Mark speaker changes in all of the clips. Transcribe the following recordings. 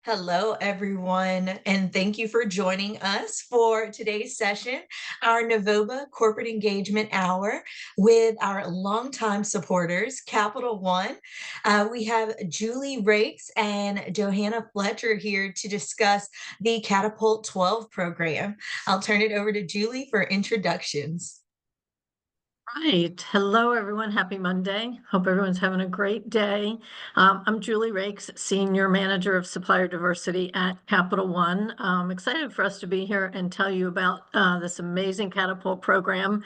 Speaker 1: Hello, everyone, and thank you for joining us for today's session, our NaVOBA Corporate Engagement Hour with our longtime supporters, Capital One. We have Julie Rakes and Johanna Fletcher here to discuss the Catapult 12 program. I'll turn it over to Julie for introductions.
Speaker 2: Right. Hello, everyone. Happy Monday. Hope everyone's having a great day. I'm Julie Rakes, Senior Manager of Supplier Diversity at Capital One. I'm excited for us to be here and tell you about this amazing Catapult program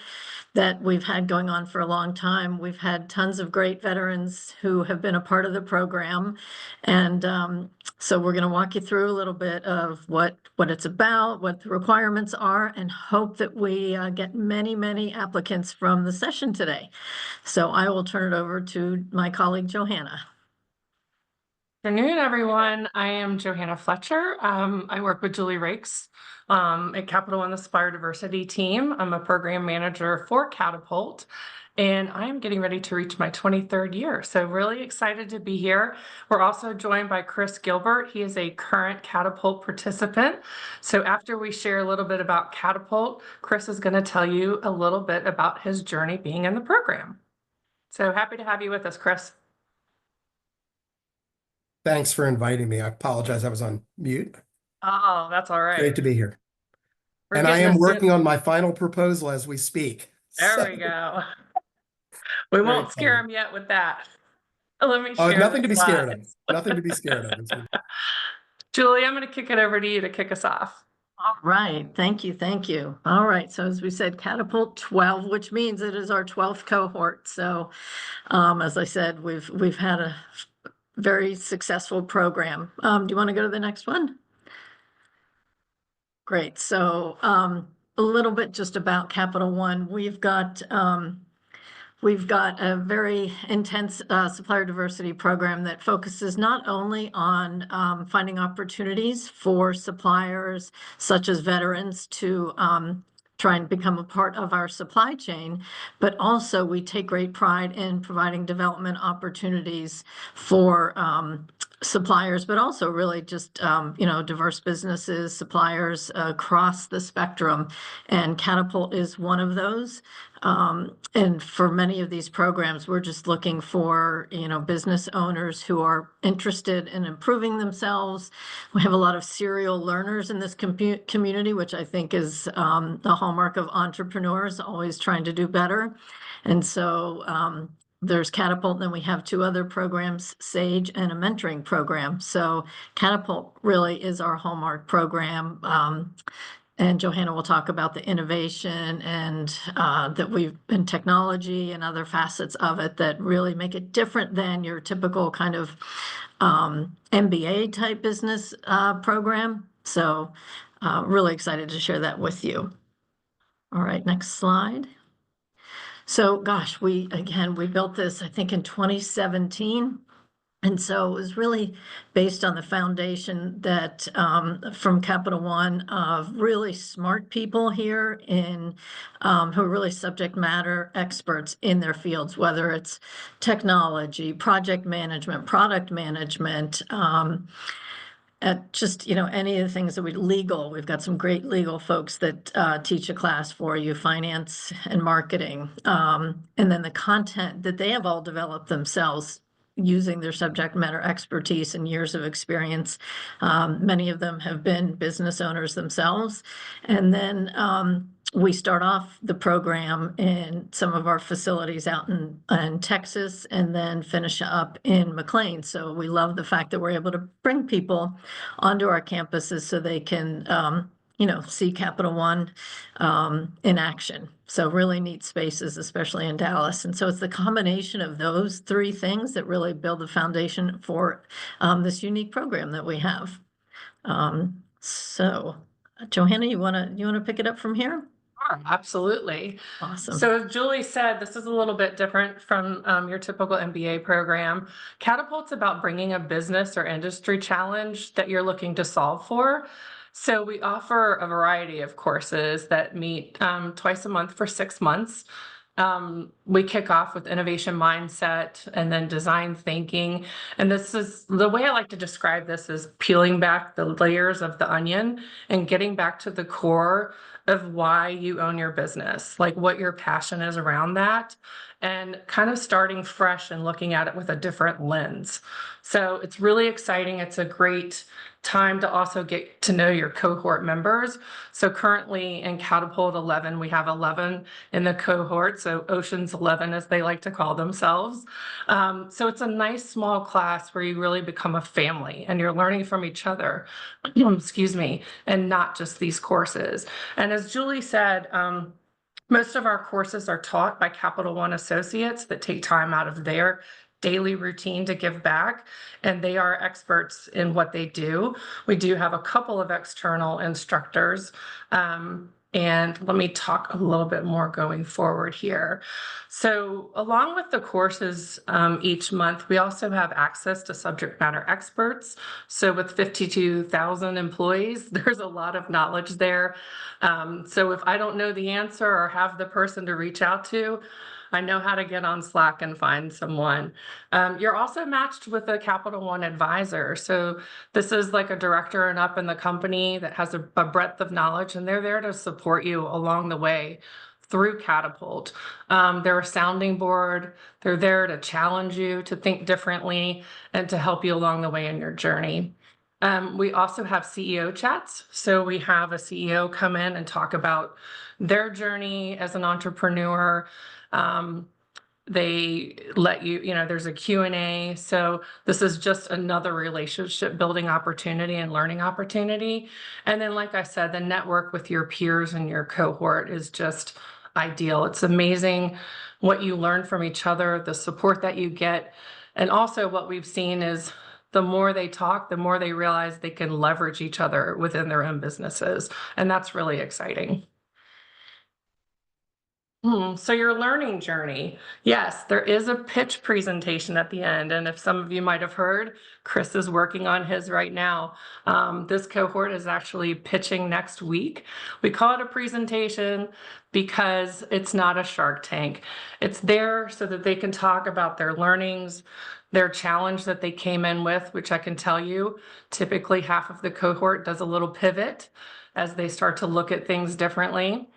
Speaker 2: that we've had going on for a long time. We've had tons of great veterans who have been a part of the program. And so we're going to walk you through a little bit of what it's about, what the requirements are, and hope that we get many applicants from the session today. So I will turn it over to my colleague, Johanna.
Speaker 3: Good afternoon, everyone. I am Johanna Fletcher. I work with Julie Rakes at Capital One, the Supplier Diversity team. I'm a program manager for Catapult, and I am getting ready to reach my 23rd year. So really excited to be here. We're also joined by Chris Gilbert. He is a current Catapult participant. So after we share a little bit about Catapult, Chris is going to tell you a little bit about his journey being in the program. So happy to have you with us, Chris.
Speaker 4: Thanks for inviting me. I apologize, I was on mute.
Speaker 3: Oh, that's all right.
Speaker 4: Great to be here.
Speaker 3: We're
Speaker 4: And I am
Speaker 3: getting
Speaker 4: working on my final proposal as we speak.
Speaker 3: There we go. We won't scare him yet with that. Let me share
Speaker 4: Nothing
Speaker 3: the
Speaker 4: to be scared of.
Speaker 3: slides.
Speaker 4: Nothing to be scared of.
Speaker 3: Julie, I'm going to kick it over to you to kick us off.
Speaker 2: All right. Thank you. Thank you. All right. So as we said, Catapult 12, which means it is our 12th cohort. So as I said, we've had a very successful program. Do you want to go to the next one? Great. So a little bit just about Capital One. We've got a very intense supplier diversity program that focuses not only on finding opportunities for suppliers such as veterans to try and become a part of our supply chain, but also we take great pride in providing development opportunities for suppliers, but also really just diverse businesses, suppliers across the spectrum. And Catapult is one of those. And for many of these programs, we're just looking for, business owners who are interested in improving themselves. We have a lot of serial learners in this community, which I think is a hallmark of entrepreneurs, always trying to do better. And so there's Catapult, and then we have two other programs, SAGE and a mentoring program. So Catapult really is our hallmark program. And Johanna will talk about the innovation and that we've in technology and other facets of it that really make it different than your typical kind of MBA type business program. So really excited to share that with you. All right, next slide. So gosh, we built this, I think, in 2017. And so it was really based on the foundation that from Capital One of really smart people here who are really subject matter experts in their fields, whether it's technology, project management, product management, any of the things that legal. We've got some great legal folks that teach a class for you, finance and marketing. And then the content that they have all developed themselves using their subject matter expertise and years of experience. Many of them have been business owners themselves. And then we start off the program in some of our facilities out in Texas and then finish up in McLean. So we love the fact that we're able to bring people onto our campuses so they can see Capital One in action. So really neat spaces, especially in Dallas. And so it's the combination of those three things that really build the foundation for this unique program that we have. So Johanna, you wanna pick it up from here?
Speaker 3: Sure, absolutely.
Speaker 2: Awesome.
Speaker 3: So as Julie said, this is a little bit different from your typical MBA program. Catapult's about bringing a business or industry challenge that you're looking to solve for. So we offer a variety of courses that meet twice a month for 6 months. We kick off with innovation mindset and then design thinking. And this is the way I like to describe this is peeling back the layers of the onion and getting back to the core of why you own your business, like what your passion is around that, and kind of starting fresh and looking at it with a different lens. So it's really exciting. It's a great time to also get to know your cohort members. So currently in Catapult 11, we have 11 in the cohort, so Ocean's 11 as they like to call themselves. So it's a nice small class where you really become a family and you're learning from each other, excuse me, and not just these courses. And as Julie said, most of our courses are taught by Capital One associates that take time out of their daily routine to give back, and they are experts in what they do. We do have a couple of external instructors, and let me talk a little bit more going forward here. So along with the courses each month, we also have access to subject matter experts. So with 52,000 employees, there's a lot of knowledge there. So if I don't know the answer or have the person to reach out to, I know how to get on Slack and find someone. You're also matched with a Capital One advisor. So this is like a director and up in the company that has a breadth of knowledge, and they're there to support you along the way through Catapult. They're a sounding board. They're there to challenge you to think differently and to help you along the way in your journey. We also have CEO chats. So we have a CEO come in and talk about their journey as an entrepreneur. They let you, there's a Q&A. So this is just another relationship building opportunity and learning opportunity. And then, like I said, the network with your peers and your cohort is just ideal. It's amazing what you learn from each other, the support that you get. And also what we've seen is the more they talk, the more they realize they can leverage each other within their own businesses. And that's really exciting. So your learning journey. Yes, there is a pitch presentation at the end. And if some of you might have heard, Chris is working on his right now. This cohort is actually pitching next week. We call it a presentation because it's not a Shark Tank. It's there so that they can talk about their learnings, their challenge that they came in with, which I can tell you, typically half of the cohort does a little pivot as they start to look at things differently.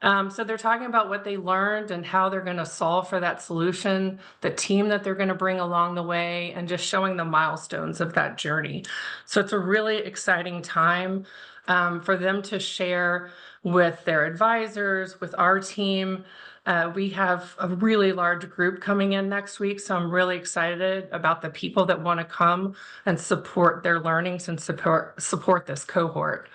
Speaker 3: So they're talking about what they learned and how they're going to solve for that solution, the team that they're going to bring along the way, and just showing the milestones of that journey. So it's a really exciting time for them to share with their advisors, with our team. We have a really large group coming in next week, so I'm really excited about the people that want to come and support their learnings and support this cohort.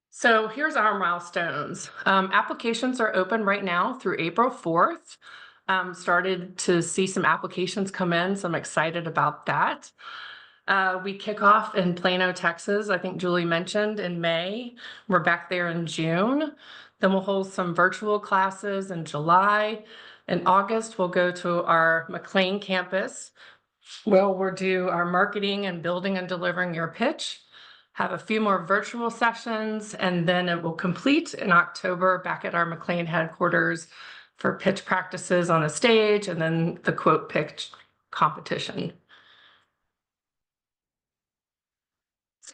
Speaker 3: So here's our milestones. Applications are open right now through April 4th. Started to see some applications come in, so I'm excited about that. We kick off in Plano, Texas, I think Julie mentioned, in May. We're back there in June. Then we'll hold some virtual classes in July. In August, we'll go to our McLean campus. We'll do our marketing and building and delivering your pitch. Have a few more virtual sessions, and then it will complete in October back at our McLean headquarters for pitch practices on the stage and then the quote pitch competition.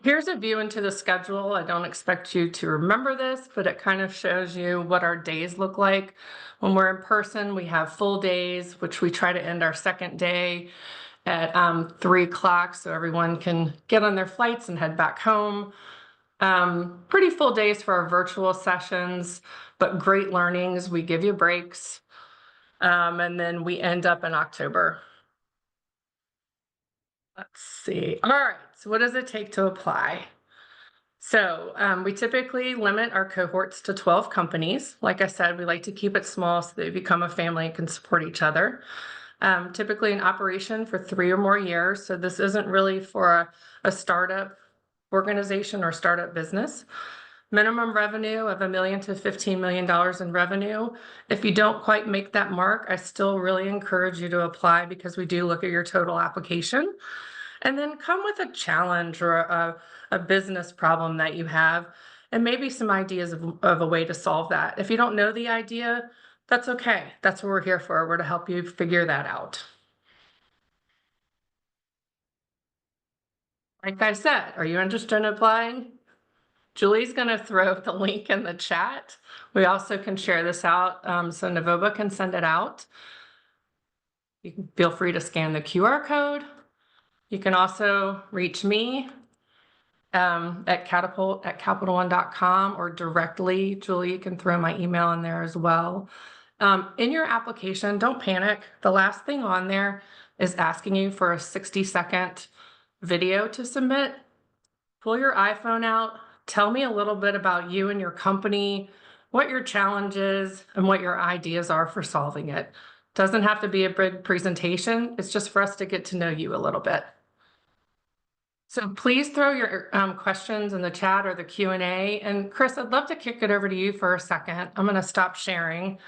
Speaker 3: Here's a view into the schedule. I don't expect you to remember this, but it kind of shows you what our days look like. When we're in person, we have full days, which we try to end our second day at 3 o'clock so everyone can get on their flights and head back home. Pretty full days for our virtual sessions, but great learnings. We give you breaks, and then we end up in October. Let's see. All right, so what does it take to apply? So we typically limit our cohorts to 12 companies. Like I said, we like to keep it small so they become a family and can support each other. Typically in operation for 3 or more years. So this isn't really for a startup organization or startup business. Minimum revenue of $1 million to $15 million in revenue. If you don't quite make that mark, I still really encourage you to apply because we do look at your total application. And then come with a challenge or a business problem that you have. and maybe some ideas of a way to solve that. If you don't know the idea, that's okay. That's what we're here for. We're to help you figure that out. Like I said, are you interested in applying? Julie's going to throw the link in the chat. We also can share this out so NaVOBA can send it out. You can feel free to scan the QR code. You can also reach me at catapult@capitalone.com, or directly. Julie, you can throw my email in there as well. In your application, don't panic. The last thing on there is asking you for a 60-second video to submit. Pull your iPhone out. Tell me a little bit about you and your company, what your challenge is, and what your ideas are for solving it. Doesn't have to be a big presentation. It's just for us to get to know you a little bit. So please throw your questions in the chat or the Q&A. And Chris, I'd love to kick it over to you for a second. I'm going to stop sharing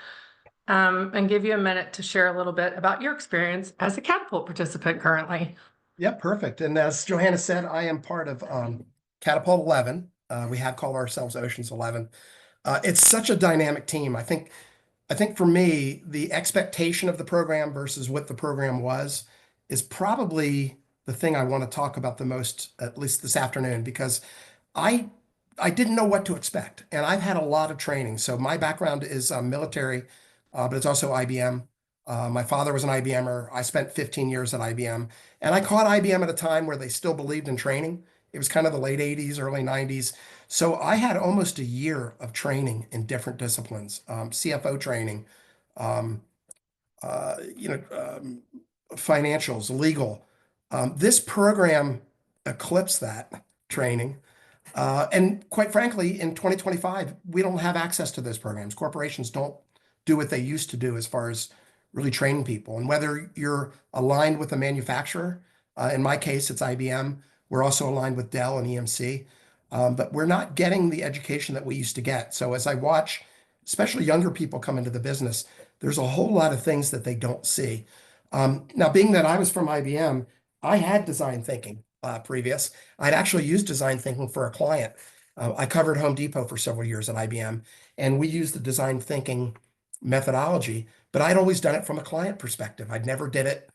Speaker 3: and give you a minute to share a little bit about your experience as a Catapult participant currently.
Speaker 4: Yep, perfect. And as Johanna said, I am part of Catapult 11. We have called ourselves Oceans 11. It's such a dynamic team. I think for me, the expectation of the program versus what the program was is probably the thing I want to talk about the most, at least this afternoon, because I didn't know what to expect. And I've had a lot of training. So my background is military, but it's also IBM. My father was an IBMer. I spent 15 years at IBM. And I caught IBM at a time where they still believed in training. It was kind of the late 80s, early 90s. So I had almost a year of training in different disciplines, CFO training, financials, legal. This program eclipsed that training. And quite frankly, in 2025, we don't have access to those programs. Corporations don't do what they used to do as far as really training people. And whether you're aligned with a manufacturer, in my case, it's IBM. We're also aligned with Dell and EMC, but we're not getting the education that we used to get. So as I watch, especially younger people come into the business, there's a whole lot of things that they don't see. Now, being that I was from IBM, I had design thinking previous. I'd actually used design thinking for a client. I covered Home Depot for several years at IBM, and we used the design thinking methodology, but I'd always done it from a client perspective. I'd never did it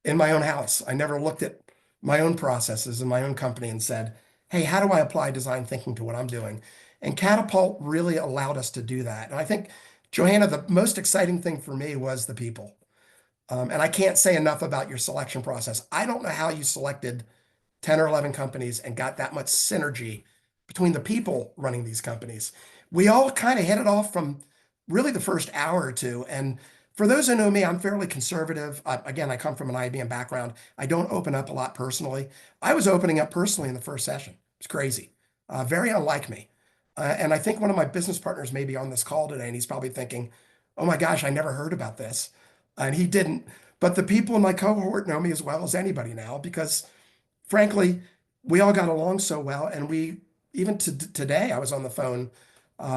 Speaker 4: in my own house. I never looked at my own processes in my own company and said, hey, how do I apply design thinking to what I'm doing? And Catapult really allowed us to do that. And I think, Johanna, the most exciting thing for me was the people. And I can't say enough about your selection process. I don't know how you selected 10 or 11 companies and got that much synergy between the people running these companies. We all kind of hit it off from really the first hour or two. And for those who know me, I'm fairly conservative. Again, I come from an IBM background. I don't open up a lot personally. I was opening up personally in the first session. It's crazy. Very unlike me. And I think one of my business partners may be on this call today, and he's probably thinking, oh my gosh, I never heard about this. And he didn't. But the people in my cohort know me as well as anybody now, because frankly, we all got along so well. And we, even today, I was on the phone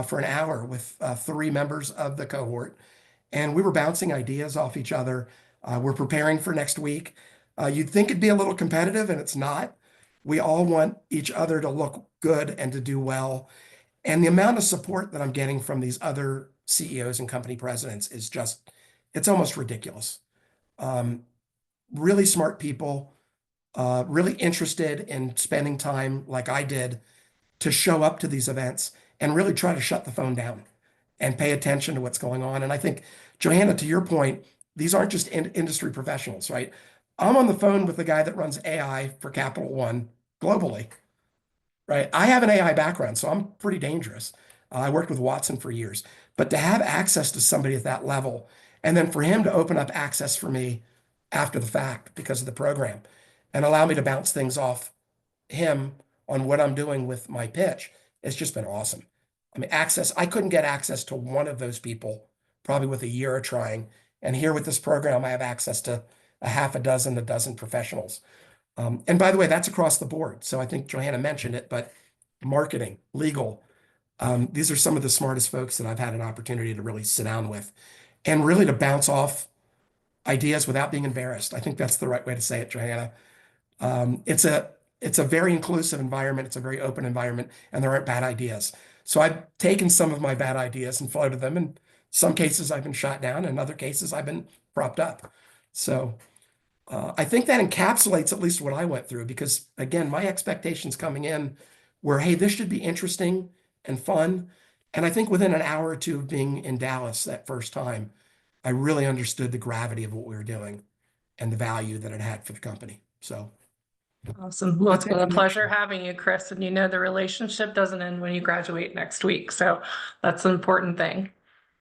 Speaker 4: for an hour with 3 members of the cohort, and we were bouncing ideas off each other. We're preparing for next week. You'd think it'd be a little competitive, and it's not. We all want each other to look good and to do well. And the amount of support that I'm getting from these other CEOs and company presidents is just, it's almost ridiculous. Really smart people, really interested in spending time like I did to show up to these events and really try to shut the phone down and pay attention to what's going on. And I think, Johanna, to your point, these aren't just industry professionals, right? I'm on the phone with the guy that runs AI for Capital One globally, right? I have an AI background, so I'm pretty dangerous. I worked with Watson for years, but to have access to somebody at that level, and then for him to open up access for me after the fact because of the program and allow me to bounce things off him on what I'm doing with my pitch, it's just been awesome. I mean, I couldn't get access to one of those people probably with a year of trying. And here with this program, I have access to a dozen professionals. And by the way, that's across the board. So I think Johanna mentioned it, but marketing, legal, these are some of the smartest folks that I've had an opportunity to really sit down with and really to bounce off ideas without being embarrassed. I think that's the right way to say it, Johanna. It's a very inclusive environment. It's a very open environment, and there aren't bad ideas. So I've taken some of my bad ideas and floated them. In some cases, I've been shot down. In other cases, I've been propped up. So I think that encapsulates at least what I went through, because again, my expectations coming in were, hey, this should be interesting and fun. And I think within an hour or two of being in Dallas that first time, I really understood the gravity of what we were doing and the value that it had for the company. So
Speaker 3: Awesome. Well, it's
Speaker 4: that's it
Speaker 3: been a
Speaker 4: in a
Speaker 3: pleasure
Speaker 4: nutshell.
Speaker 3: having you, Chris. And the relationship doesn't end when you graduate next week. So that's an important thing.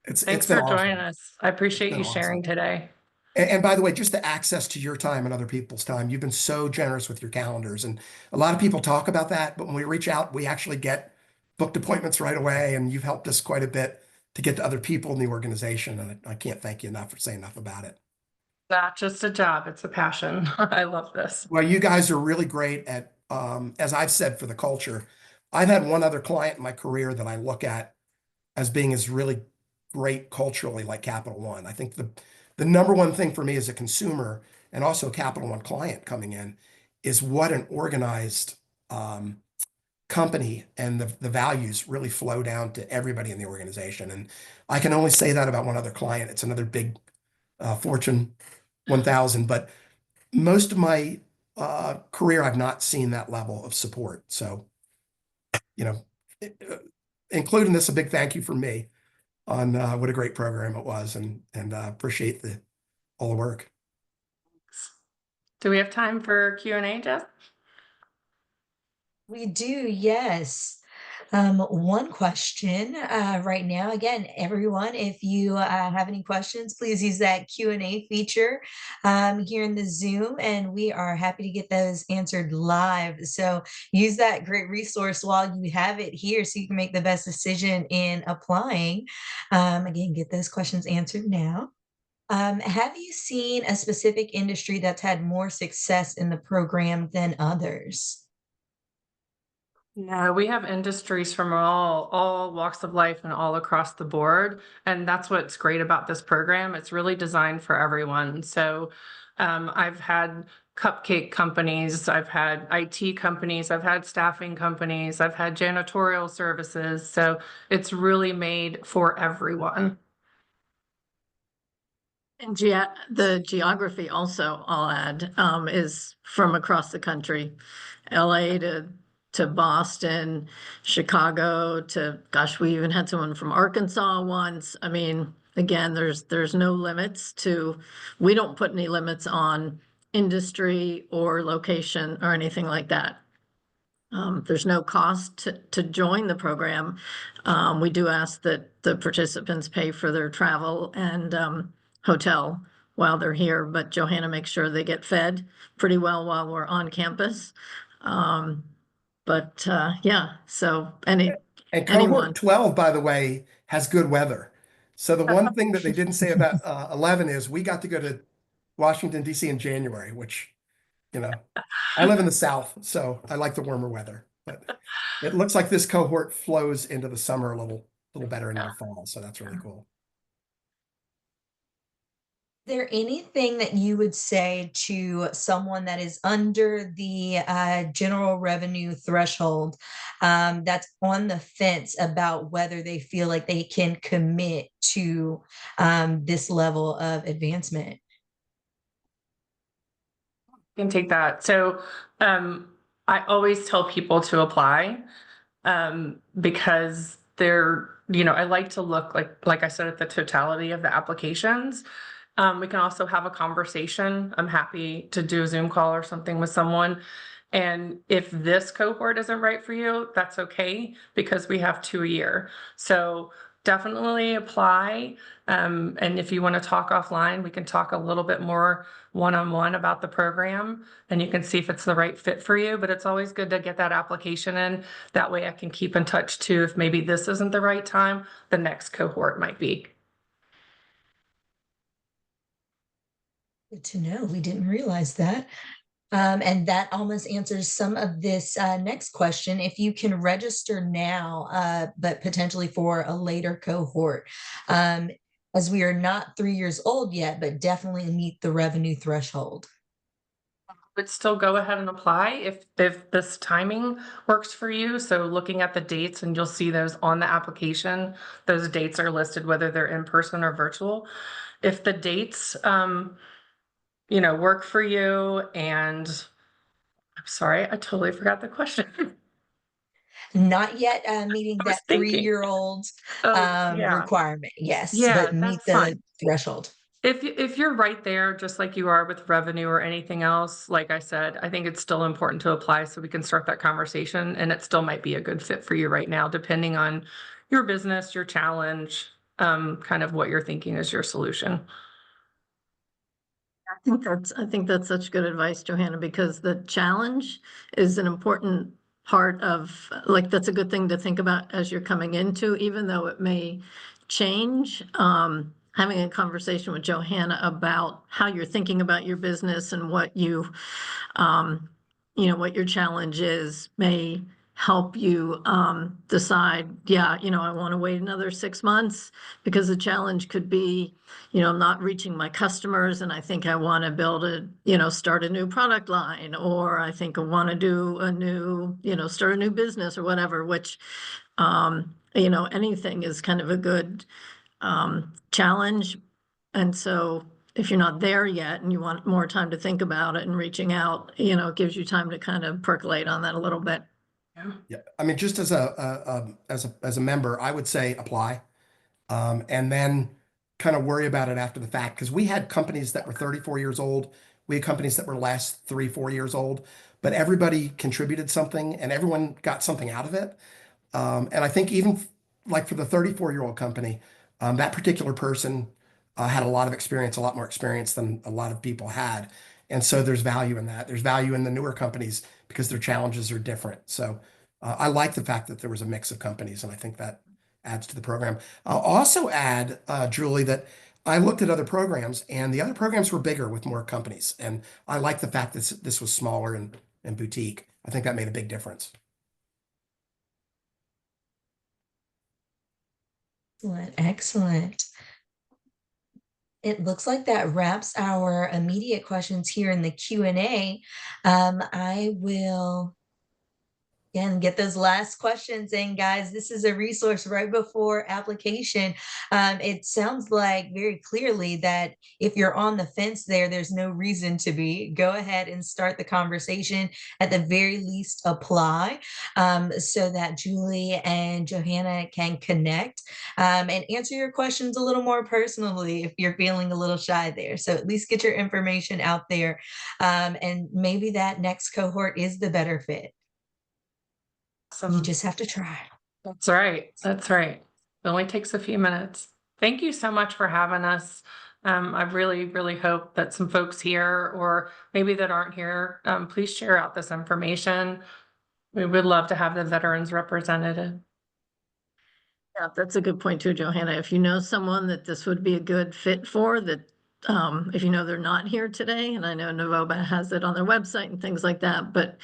Speaker 4: It's
Speaker 3: Thanks
Speaker 4: been
Speaker 3: for joining
Speaker 4: awesome.
Speaker 3: us. I
Speaker 4: It's
Speaker 3: appreciate
Speaker 4: been
Speaker 3: you
Speaker 4: awesome.
Speaker 3: sharing today.
Speaker 4: And by the way, just the access to your time and other people's time, you've been so generous with your calendars. And a lot of people talk about that, but when we reach out, we actually get booked appointments right away. And you've helped us quite a bit to get to other people in the organization. And I can't thank you enough for saying enough about it.
Speaker 3: Not just a job, it's a passion. I love this.
Speaker 4: Well, you guys are really great at, as I've said, for the culture. I've had one other client in my career that I look at as being as really great culturally, like Capital One. I think the number one thing for me as a consumer and also a Capital One client coming in is what an organized company, and the values really flow down to everybody in the organization. And I can only say that about one other client. It's another big Fortune 1000, but most of my career, I've not seen that level of support. So, you know, including this, a big thank you from me on what a great program it was, and appreciate all the work.
Speaker 3: Do we have time for Q&A, Jeff?
Speaker 1: We do, yes. One question right now. Again, everyone, if you have any questions, please use that Q&A feature here in the Zoom, and we are happy to get those answered live. So use that great resource while you have it here so you can make the best decision in applying. Again, get those questions answered now. Have you seen a specific industry that's had more success in the program than others?
Speaker 3: Yeah, we have industries from all walks of life and all across the board. And that's what's great about this program. It's really designed for everyone. So I've had cupcake companies, I've had IT companies, I've had staffing companies, I've had janitorial services. So it's really made for everyone.
Speaker 2: And the geography also, I'll add, is from across the country, LA to Boston, Chicago to, gosh, we even had someone from Arkansas once. I mean, again, there's no limits we don't put any limits on industry or location or anything like that. There's no cost to join the program. We do ask that the participants pay for their travel and hotel while they're here, but Johanna makes sure they get fed pretty well while we're on campus. Yeah, so
Speaker 4: And
Speaker 2: anyone.
Speaker 4: cohort 12, by the way, has good weather. So the one thing that they didn't say about 11 is we got to go to Washington, D.C. in January, which, I live in the South, so I like the warmer weather. But it looks like this cohort flows into the summer a little better into the fall. So that's really cool.
Speaker 1: Is there anything that you would say to someone that is under the general revenue threshold, that's on the fence about whether they feel like they can commit to this level of advancement?
Speaker 3: Can take that. So I always tell people to apply because I like to look like I said, at the totality of the applications. We can also have a conversation. I'm happy to do a Zoom call or something with someone. And if this cohort isn't right for you, that's okay, because we have 2 a year. So definitely apply. And if you want to talk offline, we can talk a little bit more one-on-one about the program, and you can see if it's the right fit for you. But it's always good to get that application in. That way I can keep in touch too. If maybe this isn't the right time, the next cohort might be.
Speaker 1: Good to know. We didn't realize that. And that almost answers some of this next question. If you can register now, but potentially for a later cohort, as we are not 3 years old yet, but definitely meet the revenue threshold.
Speaker 3: but still go ahead and apply if this timing works for you. So looking at the dates, and you'll see those on the application, those dates are listed, whether they're in person or virtual. If the dates, work for you, and I'm sorry, I totally forgot the question.
Speaker 1: Not yet meeting
Speaker 3: I was
Speaker 1: that
Speaker 3: thinking,
Speaker 1: three-year-old
Speaker 3: oh, yeah,
Speaker 1: requirement, yes,
Speaker 3: yeah,
Speaker 1: but meet
Speaker 3: that's
Speaker 1: the
Speaker 3: fine.
Speaker 1: threshold.
Speaker 3: If you're right there, just like you are with revenue or anything else, like I said, I think it's still important to apply so we can start that conversation, and it still might be a good fit for you right now, depending on your business, your challenge, kind of what you're thinking is your solution.
Speaker 2: I think that's such good advice, Johanna, because the challenge is an important part of, like, that's a good thing to think about as you're coming into, even though it may change. Having a conversation with Johanna about how you're thinking about your business and what what your challenge is may help you decide, I want to wait another 6 months, because the challenge could be, not reaching my customers, and I think I want to start a new product line, or I think I want to start a new business or whatever, which, anything is kind of a good challenge. And so if you're not there yet and you want more time to think about it and reaching out, it gives you time to kind of percolate on that a little bit.
Speaker 4: Yeah, I mean, just as a member, I would say apply, and then kind of worry about it after the fact. Because we had companies that were 34 years old, we had companies that were less 3-4 years old, but everybody contributed something and everyone got something out of it. And I think even like for the 34-year-old company, that particular person had a lot of experience, a lot more experience than a lot of people had. And so there's value in that. There's value in the newer companies because their challenges are different. So I like the fact that there was a mix of companies, and I think that adds to the program. I'll also add, Julie, that I looked at other programs, and the other programs were bigger with more companies. And I like the fact that this was smaller and boutique. I think that made a big difference.
Speaker 1: Excellent, excellent. It looks like that wraps our immediate questions here in the Q&A. I will again get those last questions in, guys. This is a resource right before application. It sounds like very clearly that if you're on the fence there's no reason to be. Go ahead and start the conversation. At the very least, apply so that Julie and Johanna can connect and answer your questions a little more personally if you're feeling a little shy there. So at least get your information out there, and maybe that next cohort is the better fit. You just have to try.
Speaker 3: That's right. That's right. It only takes a few minutes. Thank you so much for having us. I really, really hope that some folks here, or maybe that aren't here, please share out this information. We would love to have the veterans represented.
Speaker 2: Yeah, that's a good point too, Johanna. If you know someone that this would be a good fit for, that if you know they're not here today, and I know NaVOBA has it on their website and things like that, but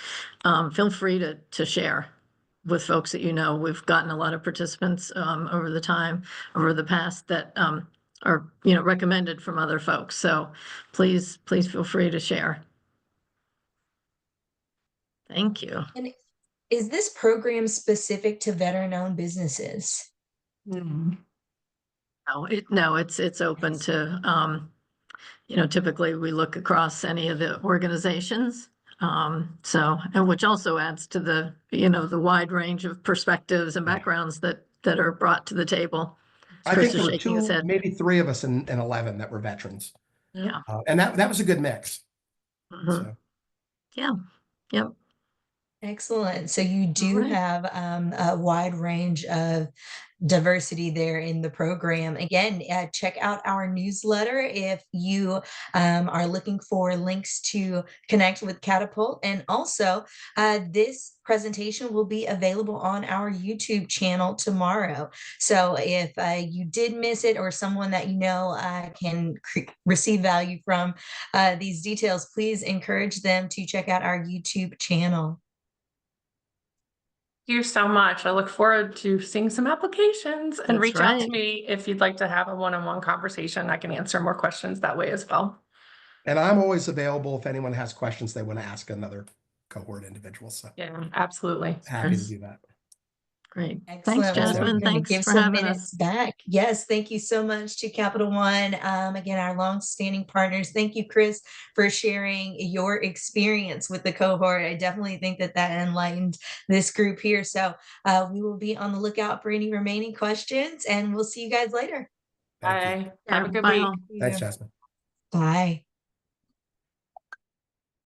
Speaker 2: feel free to share with folks that you know. We've gotten a lot of participants over the past that are recommended from other folks. So please feel free to share. Thank you.
Speaker 1: And is this program specific to veteran-owned businesses?
Speaker 2: No, it's open to typically we look across any of the organizations. And which also adds to the the wide range of perspectives and backgrounds that are brought to the table.
Speaker 4: I think
Speaker 2: Chris
Speaker 4: there
Speaker 2: is
Speaker 4: were
Speaker 2: shaking his
Speaker 4: 2,
Speaker 2: head.
Speaker 4: maybe 3 of us in 11 that were veterans.
Speaker 2: Yeah.
Speaker 4: And that was a good mix.
Speaker 2: Mhm.
Speaker 4: So
Speaker 2: Yeah. Yep.
Speaker 1: Excellent. So you do
Speaker 2: right.
Speaker 1: have a wide range of diversity there in the program. Again, check out our newsletter if you are looking for links to connect with Catapult. And also, this presentation will be available on our YouTube channel tomorrow. So if you did miss it, or someone that you know can receive value from these details, please encourage them to check out our YouTube channel.
Speaker 3: Thank you so much. I look forward to seeing some applications, and reach out to me if you'd like to have a one-on-one conversation. I can answer more questions that way as well.
Speaker 4: And I'm always available if anyone has questions they want to ask another cohort individual. So
Speaker 3: Yeah, absolutely.
Speaker 4: happy to do that.
Speaker 2: Great. Thanks,
Speaker 1: Excellent. Well, we're
Speaker 2: Jasmine.
Speaker 1: going to
Speaker 2: Thanks
Speaker 1: give
Speaker 2: for
Speaker 1: some
Speaker 2: having
Speaker 1: minutes
Speaker 2: us.
Speaker 1: back. Yes, thank you so much to Capital One. Again, our longstanding partners. Thank you, Chris, for sharing your experience with the cohort. I definitely think that enlightened this group here. So we will be on the lookout for any remaining questions, and we'll see you guys later.
Speaker 4: Thank you.
Speaker 3: Bye. Have a good
Speaker 2: Bye
Speaker 3: week.
Speaker 2: all.
Speaker 4: Thanks, Jasmine.
Speaker 1: Bye.